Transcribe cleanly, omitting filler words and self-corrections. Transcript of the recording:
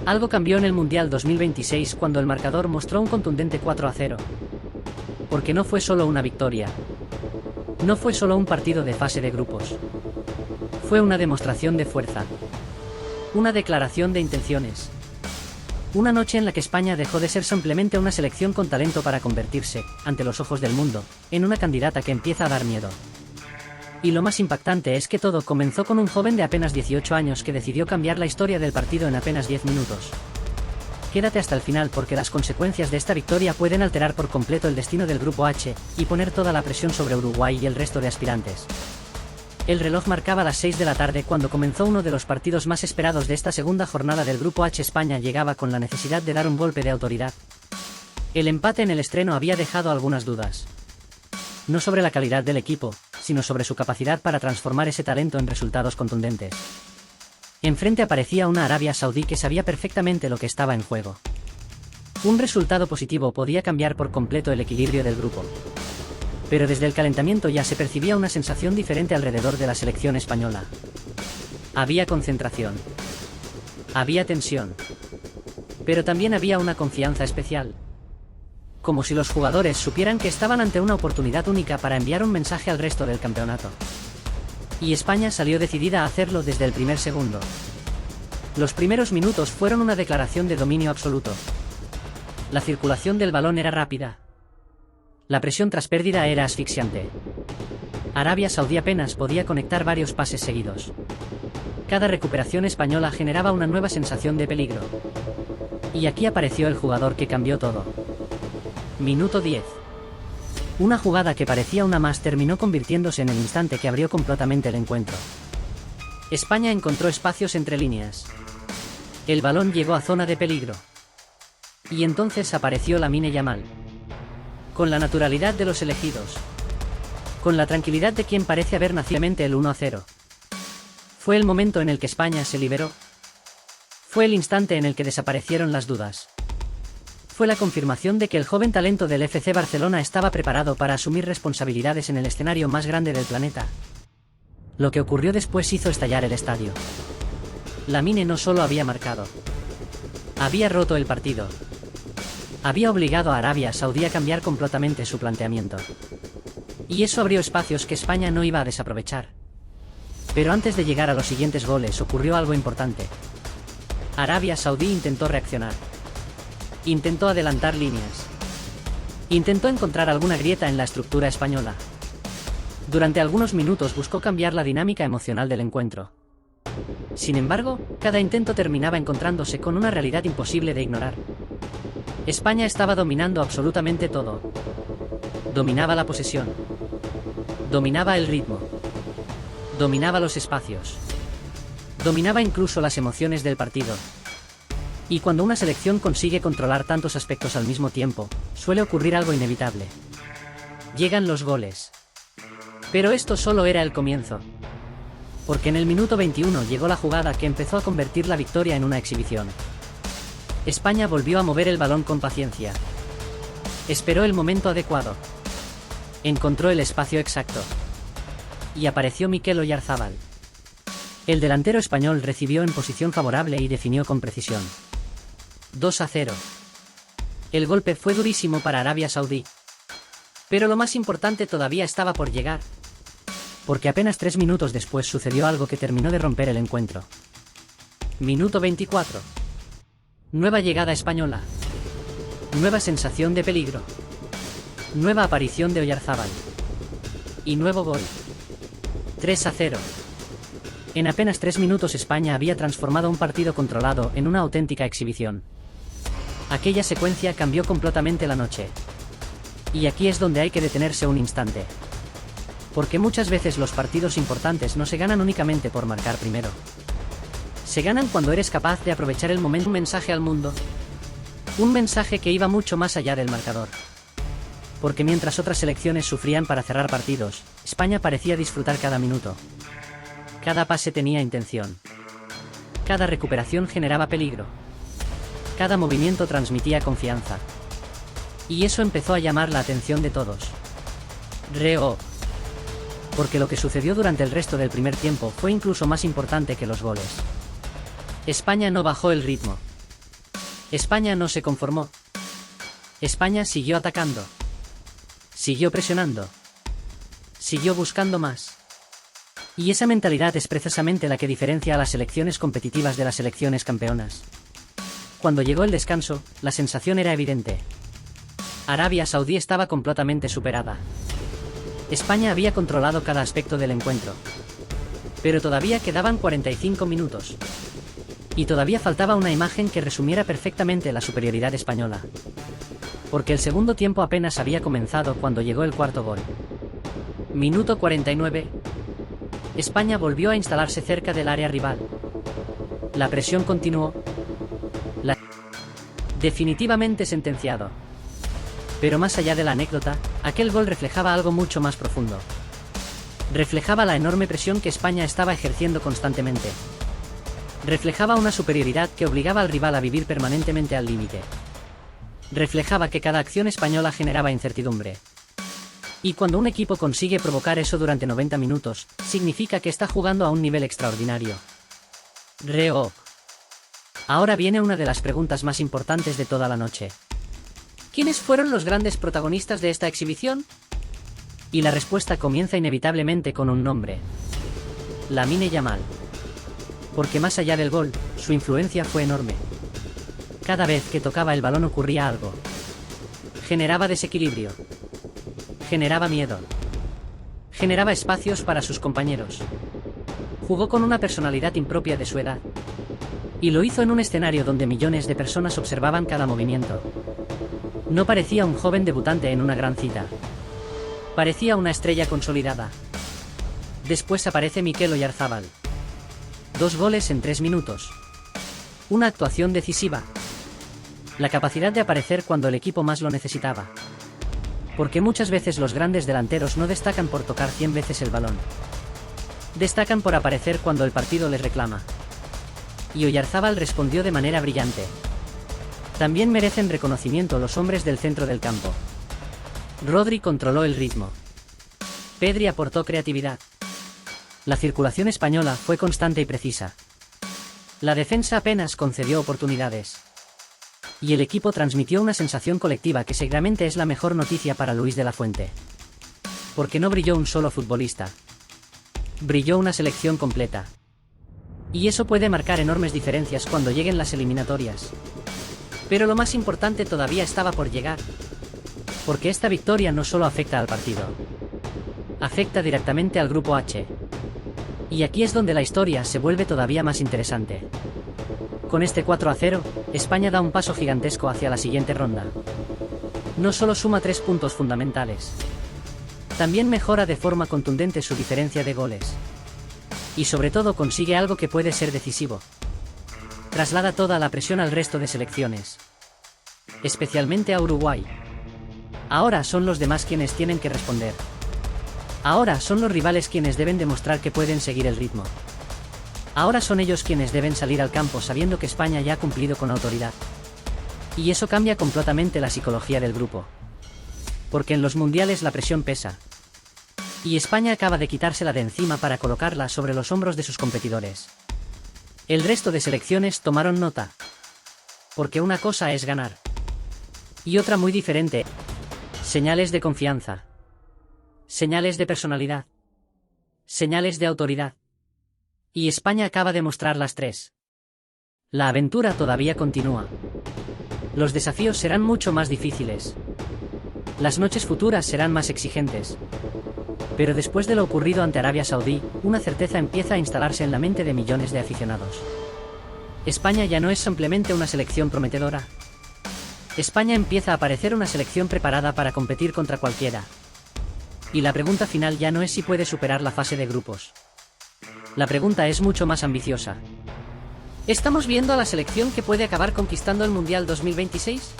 Algo cambió en el Mundial 2026 cuando el marcador mostró un contundente 4-0. Porque no fue solo una victoria. No fue solo un partido de fase de grupos. Fue una demostración de fuerza. Una declaración de intenciones. Una noche en la que España dejó de ser simplemente una selección con talento para convertirse, ante los ojos del mundo, en una candidata que empieza a dar miedo. Y lo más impactante es que todo comenzó con un joven de apenas 18 años que decidió cambiar la historia del partido en apenas 10 minutos. Quédate hasta el final porque las consecuencias de esta victoria pueden alterar por completo el destino del Grupo H, y poner toda la presión sobre Uruguay y el resto de aspirantes. El reloj marcaba las 6 de la tarde cuando comenzó uno de los partidos más esperados de esta segunda jornada del Grupo H. España llegaba con la necesidad de dar un golpe de autoridad. El empate en el estreno había dejado algunas dudas. No sobre la calidad del equipo, sino sobre su capacidad para transformar ese talento en resultados contundentes. Enfrente aparecía una Arabia Saudí que sabía perfectamente lo que estaba en juego. Un resultado positivo podía cambiar por completo el equilibrio del grupo. Pero desde el calentamiento ya se percibía una sensación diferente alrededor de la selección española. Había concentración. Había tensión. Pero también había una confianza especial. Como si los jugadores supieran que estaban ante una oportunidad única para enviar un mensaje al resto del campeonato. Y España salió decidida a hacerlo desde el primer segundo. Los primeros minutos fueron una declaración de dominio absoluto. La circulación del balón era rápida. La presión tras pérdida era asfixiante. Arabia Saudí apenas podía conectar varios pases seguidos. Cada recuperación española generaba una nueva sensación de peligro. Y aquí apareció el jugador que cambió todo. Minuto 10. Una jugada que parecía una más terminó convirtiéndose en el instante que abrió completamente el encuentro. España encontró espacios entre líneas. El balón llegó a zona de peligro. Y entonces apareció Lamine Yamal. Con la naturalidad de los elegidos. Con la tranquilidad de quien parece haber nacido el 1-0. Fue el momento en el que España se liberó. Fue el instante en el que desaparecieron las dudas. Fue la confirmación de que el joven talento del FC Barcelona estaba preparado para asumir responsabilidades en el escenario más grande del planeta. Lo que ocurrió después hizo estallar el estadio. Lamine no solo había marcado. Había roto el partido. Había obligado a Arabia Saudí a cambiar completamente su planteamiento. Y eso abrió espacios que España no iba a desaprovechar. Pero antes de llegar a los siguientes goles ocurrió algo importante. Arabia Saudí intentó reaccionar. Intentó adelantar líneas. Intentó encontrar alguna grieta en la estructura española. Durante algunos minutos buscó cambiar la dinámica emocional del encuentro. Sin embargo, cada intento terminaba encontrándose con una realidad imposible de ignorar. España estaba dominando absolutamente todo. Dominaba la posesión. Dominaba el ritmo. Dominaba los espacios. Dominaba incluso las emociones del partido. Y cuando una selección consigue controlar tantos aspectos al mismo tiempo, suele ocurrir algo inevitable. Llegan los goles. Pero esto solo era el comienzo. Porque en el minuto 21 llegó la jugada que empezó a convertir la victoria en una exhibición. España volvió a mover el balón con paciencia. Esperó el momento adecuado. Encontró el espacio exacto. Y apareció Mikel Oyarzabal. El delantero español recibió en posición favorable y definió con precisión. 2-0. El golpe fue durísimo para Arabia Saudí. Pero lo más importante todavía estaba por llegar. Porque apenas 3 minutos después sucedió algo que terminó de romper el encuentro. Minuto 24. Nueva llegada española. Nueva sensación de peligro. Nueva aparición de Oyarzabal. Y nuevo gol. 3-0. En apenas 3 minutos España había transformado un partido controlado en una auténtica exhibición. Aquella secuencia cambió completamente la noche. Y aquí es donde hay que detenerse un instante. Porque muchas veces los partidos importantes no se ganan únicamente por marcar primero. Se ganan cuando eres capaz de aprovechar el momento. Un mensaje al mundo. Un mensaje que iba mucho más allá del marcador. Porque mientras otras selecciones sufrían para cerrar partidos, España parecía disfrutar cada minuto. Cada pase tenía intención. Cada recuperación generaba peligro. Cada movimiento transmitía confianza. Y eso empezó a llamar la atención de todos. Porque lo que sucedió durante el resto del primer tiempo fue incluso más importante que los goles. España no bajó el ritmo. España no se conformó. España siguió atacando. Siguió presionando. Siguió buscando más. Y esa mentalidad es precisamente la que diferencia a las selecciones competitivas de las selecciones campeonas. Cuando llegó el descanso, la sensación era evidente. Arabia Saudí estaba completamente superada. España había controlado cada aspecto del encuentro. Pero todavía quedaban 45 minutos. Y todavía faltaba una imagen que resumiera perfectamente la superioridad española. Porque el segundo tiempo apenas había comenzado cuando llegó el cuarto gol. Minuto 49. España volvió a instalarse cerca del área rival. La presión continuó. Definitivamente sentenciado. Pero más allá de la anécdota, aquel gol reflejaba algo mucho más profundo. Reflejaba la enorme presión que España estaba ejerciendo constantemente. Reflejaba una superioridad que obligaba al rival a vivir permanentemente al límite. Reflejaba que cada acción española generaba incertidumbre. Y cuando un equipo consigue provocar eso durante 90 minutos, significa que está jugando a un nivel extraordinario. Ahora viene una de las preguntas más importantes de toda la noche. ¿Quiénes fueron los grandes protagonistas de esta exhibición? Y la respuesta comienza inevitablemente con un nombre. Lamine Yamal. Porque más allá del gol, su influencia fue enorme. Cada vez que tocaba el balón ocurría algo. Generaba desequilibrio. Generaba miedo. Generaba espacios para sus compañeros. Jugó con una personalidad impropia de su edad. Y lo hizo en un escenario donde millones de personas observaban cada movimiento. No parecía un joven debutante en una gran cita. Parecía una estrella consolidada. Después aparece Mikel Oyarzabal. 2 goles en 3 minutos. Una actuación decisiva. La capacidad de aparecer cuando el equipo más lo necesitaba. Porque muchas veces los grandes delanteros no destacan por tocar 100 veces el balón. Destacan por aparecer cuando el partido les reclama. Y Oyarzabal respondió de manera brillante. También merecen reconocimiento los hombres del centro del campo. Rodri controló el ritmo. Pedri aportó creatividad. La circulación española fue constante y precisa. La defensa apenas concedió oportunidades. Y el equipo transmitió una sensación colectiva que seguramente es la mejor noticia para Luis de la Fuente. Porque no brilló un solo futbolista. Brilló una selección completa. Y eso puede marcar enormes diferencias cuando lleguen las eliminatorias. Pero lo más importante todavía estaba por llegar. Porque esta victoria no solo afecta al partido. Afecta directamente al grupo H. Y aquí es donde la historia se vuelve todavía más interesante. Con este 4-0, España da un paso gigantesco hacia la siguiente ronda. No solo suma 3 puntos fundamentales. También mejora de forma contundente su diferencia de goles. Y sobre todo consigue algo que puede ser decisivo. Traslada toda la presión al resto de selecciones. Especialmente a Uruguay. Ahora son los demás quienes tienen que responder. Ahora son los rivales quienes deben demostrar que pueden seguir el ritmo. Ahora son ellos quienes deben salir al campo sabiendo que España ya ha cumplido con autoridad. Y eso cambia completamente la psicología del grupo. Porque en los mundiales la presión pesa. Y España acaba de quitársela de encima para colocarla sobre los hombros de sus competidores. El resto de selecciones tomaron nota. Porque una cosa es ganar. Y otra muy diferente. Señales de confianza. Señales de personalidad. Señales de autoridad. Y España acaba de mostrar las 3. La aventura todavía continúa. Los desafíos serán mucho más difíciles. Las noches futuras serán más exigentes. Pero después de lo ocurrido ante Arabia Saudí, una certeza empieza a instalarse en la mente de millones de aficionados. España ya no es simplemente una selección prometedora. España empieza a parecer una selección preparada para competir contra cualquiera. Y la pregunta final ya no es si puede superar la fase de grupos. La pregunta es mucho más ambiciosa. ¿Estamos viendo a la selección que puede acabar conquistando el Mundial 2026?